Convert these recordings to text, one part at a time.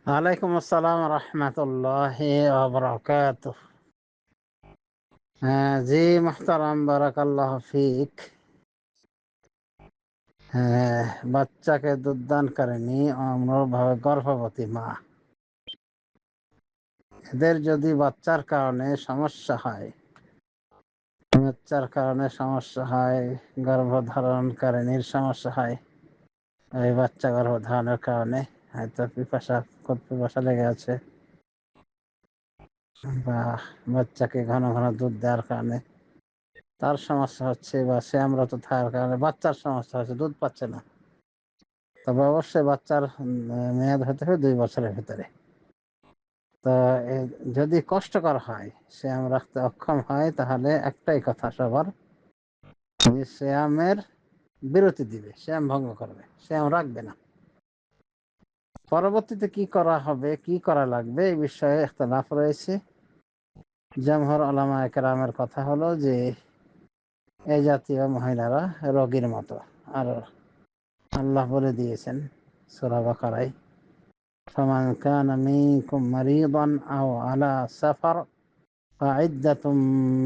ওয়ালাইকুম আসসালাম রহমতুল্লাহি ওয়া বারাকাতুহু। হ্যাঁ জি মুহতারাম, বারাকাল্লাহ ফিক। হ্যাঁ, বাচ্চাকে দুধদান করেনি অনুরূপভাবে গর্ভবতী মা, এদের যদি বাচ্চার কারণে সমস্যা হয়, গর্ভধারণকারিনীর সমস্যা হয়, ওই বাচ্চা গর্ভধারণের কারণে হয়তো খুব পিপাসা লেগে আছে, বা বাচ্চাকে ঘন ঘন দুধ দেওয়ার কারণে তার সমস্যা হচ্ছে, বা শ্যামরত থাকার কারণে বাচ্চার সমস্যা হচ্ছে, দুধ পাচ্ছে না, তবে অবশ্যই বাচ্চার মেয়াদ হতে হবে 2 বছরের ভিতরে। তো যদি কষ্টকর হয়, শ্যাম রাখতে অক্ষম হয়, তাহলে একটাই কথা সবার, যে শ্যামের বিরতি দিবে, শ্যাম ভঙ্গ করবে, শ্যাম রাখবে না। পরবর্তীতে কি করা হবে, কি করা লাগবে, এই বিষয়ে ইখতিলাফ রয়েছে। জমহুর উলামা কেরামের কথা হলো যে এই জাতীয় মহিলারা রোগীর মতো, আর আল্লাহ বলে দিয়েছেন সূরা বাকারায়, ফামান কানা মিনকুম মারিদান আও আলা সাফার ফাইদ্দাতুম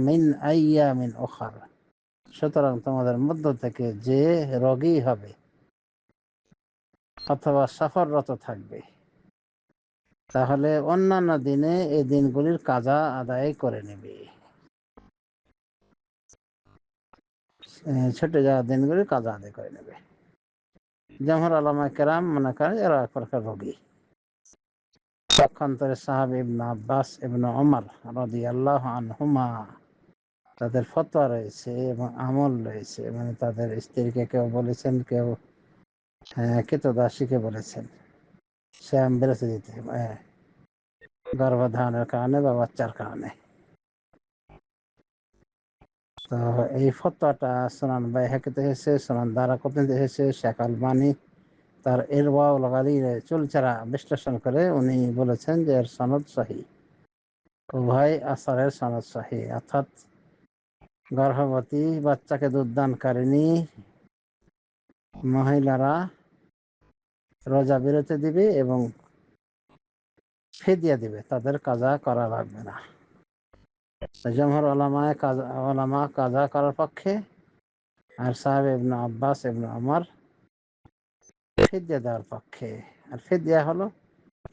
মিন আইয়ামিন উখার। সুতরাং তোমাদের মধ্য থেকে যে রোগী হবে অথবা সফররত থাকবে, তাহলে অন্যান্য দিনে এই দিনগুলির কাজা আদায় করে নেবে, ছুটে যাওয়া দিনগুলির কাজা আদায় করে নেবে। জমহুর উলামা কেরাম মনে করেন এরা এক প্রকার রোগী। পক্ষান্তরে সাহাবী ইবনে আব্বাস, ইবনে ওমর রাদিয়াল্লাহু আনহুমা, তাদের ফতোয়া রয়েছে এবং আমল রয়েছে, মানে তাদের স্ত্রীকে কেউ বলেছেন, কেউ কৃতদাসীকে বলেছেন শ্যাম বিরতি দিতে, গর্ভধারণের কারণে বা বাচ্চার কারণে। তো এই ফতোয়াটা সুনান বাইহাকিতে এসেছে, সুনান দারাকুতিনিতে এসেছে। শেখ আলবানী তার ইরওয়াউল গালিল চুলচেরা বিশ্লেষণ করে উনি বলেছেন যে এর সনদ সহিহ, উভয় আসারের সনদ সহিহ, অর্থাৎ গর্ভবতী বাচ্চাকে দুধদানকারিণী মহিলারা রোজা বিরতি দিবে এবং ফিদিয়া দিবে, তাদের কাজা করা লাগবে না। জমহুর উলামা কাজা করার পক্ষে, আর সাহাবা ইবনে আব্বাস, ইবনে ওমর ফিদিয়া দেওয়ার পক্ষে। আর ফিদিয়া হলো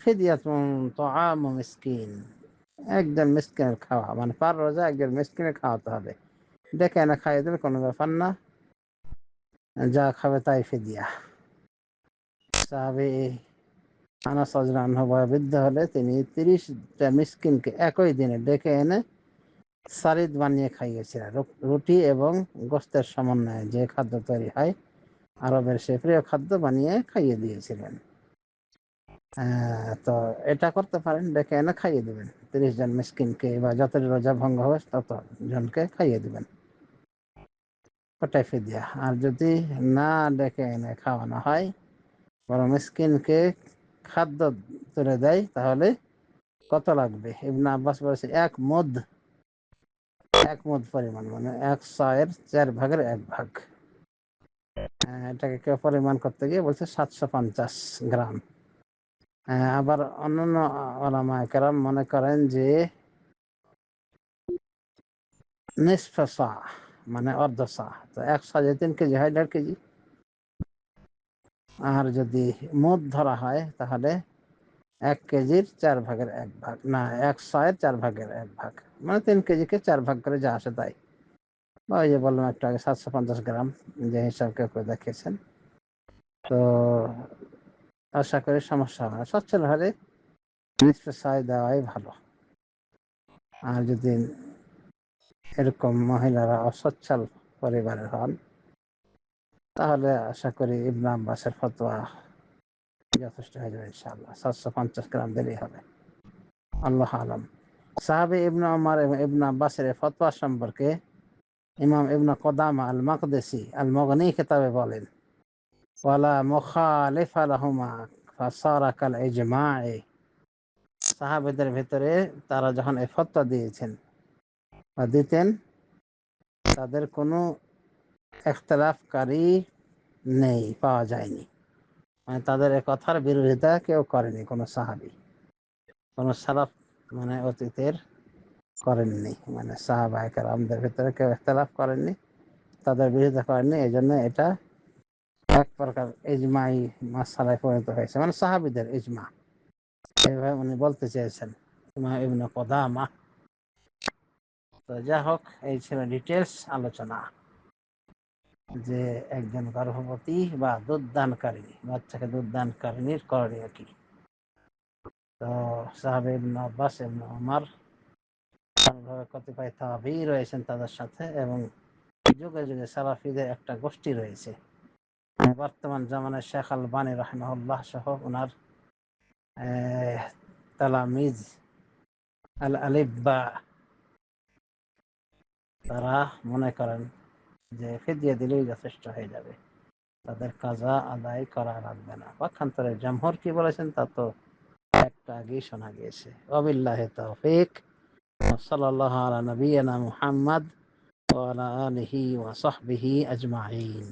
ফিদিয়াতুন তাআমু মিসকিন, একজন মিসকিনের খাওয়া, মানে পার রোজা একজন মিসকিনের খাওয়াতে হবে, ডেকে এনে খাইয়ে দেবে, কোনো ব্যাপার না, যা খাবে তাই ফিদিয়া। সাহাবী আনাস রাদিয়াল্লাহু আনহু বয়োবৃদ্ধ হলে তিনি 30টা মিসকিনকে একই দিনে ডেকে এনে সারিদ বানিয়ে খাইয়েছিলেন। রুটি এবং গোশতের সমন্বয়ে যে খাদ্য তৈরি হয়, আরবের সে প্রিয় খাদ্য বানিয়ে খাইয়ে দিয়েছিলেন। তো এটা করতে পারেন, ডেকে এনে খাইয়ে দেবেন 30 জন মিসকিনকে, বা যত রোজা ভঙ্গ হবে তত জনকে খাইয়ে দেবেন, ওটাই ফিদিয়া। আর যদি না ডেকে এনে খাওয়ানো হয়, বরং মিসকিনকে খাদ্য তুলে দেয়, তাহলে কত লাগবে? ইবনে আব্বাস বলেছে এক মুদ পরিমাণ, মানে 100-এর 4/1 এটাকে কেউ পরিমাণ করতে গিয়ে বলছে 750 গ্রাম। আবার অন্যান্য উলামা কেরাম মনে করেন যে নিসফ সা, মানে অর্ধ সা, তো 100 যে 3 কেজি হয়, 1.5 কেজি। আর যদি মুদ ধরা হয়, তাহলে 1 কেজির 4/1, না 100-এর 4/1, মানে 3 কেজিকে 4 ভাগ করে যা আসে তাই। ওই যে বললাম একটু আগে 750 গ্রাম, যে হিসাব কেউ কেউ দেখেছেন। তো আশা করি সমস্যা হবে না, সচ্ছল হলে নিসফে সায় দেওয়াই ভালো। আর যদি এরকম মহিলারা অসচ্ছল পরিবারের হন, তাহলে আশা করি ইবনে আব্বাসের ফতোয়া যথেষ্ট হয়ে যাবে ইনশাআল্লাহ, 750 গ্রাম দিলেই হবে। আল্লাহ আলম। সাহাবী ইবনে ওমর এবং ইবনে আব্বাসের ফতোয়া সম্পর্কে ইমাম ইবনে কুদামা আল মাকদিসি আল মুগনি কিতাবে বলেন, ওয়ালা মুখালিফা লাহুমা ফাসারা কাল ইজমা'i। সাহাবীদের ভিতরে তারা যখন এই ফতোয়া দিয়েছেন বা দিতেন, তাদের কোনো ইখতিলাফকারী নেই, পাওয়া যায়নি। মানে তাদের এ কথার বিরোধিতা কেউ করেনি, কোনো সাহাবী, কোনো সালাফ মানে অতীতের করেননি, মানে সাহাবায়ে কেরামদের ভিতরে কেউ ইখতিলাফ করেননি, তাদের বিরোধিতা করেননি। এই জন্য এটা এক প্রকার ইজমাই মাসআলায় পরিণত হয়েছে, মানে সাহাবীদের ইজমা, এইভাবে উনি বলতে চেয়েছেন ইমাম ইবনে কুদামা। তো যা হোক, এই ছিল ডিটেলস আলোচনা যে একজন গর্ভবতী বা দুধদানকারী, বাচ্চাকে দুধদানকারিনীর করণীয় কি। তো সাহাবে ইবনে আব্বাস, ইবনে ওমর, কতিপয় তাবী রয়েছেন তাদের সাথে, এবং যুগে যুগে সালাফিদের একটা গোষ্ঠী রয়েছে। বর্তমান জামানায় শেখ আলবানী রাহিমাহুল্লাহ সহ ওনার তালামিজ আল আলিব্বা, তারা মনে করেন যে ফিদিয়া দিলেই যথেষ্ট হয়ে যাবে, তাদের কাজা আদায় করা লাগবে না। পক্ষান্তরে জামহুর কি বলেছেন তা তো একটা আগেই শোনা গিয়েছে। ওয়াবিল্লাহি তাওফীক। সাল্লাল্লাহু আলা নবিয়িনা মুহাম্মদ ওয়া আলা আলিহি ওয়া সাহবিহি আজমাইন।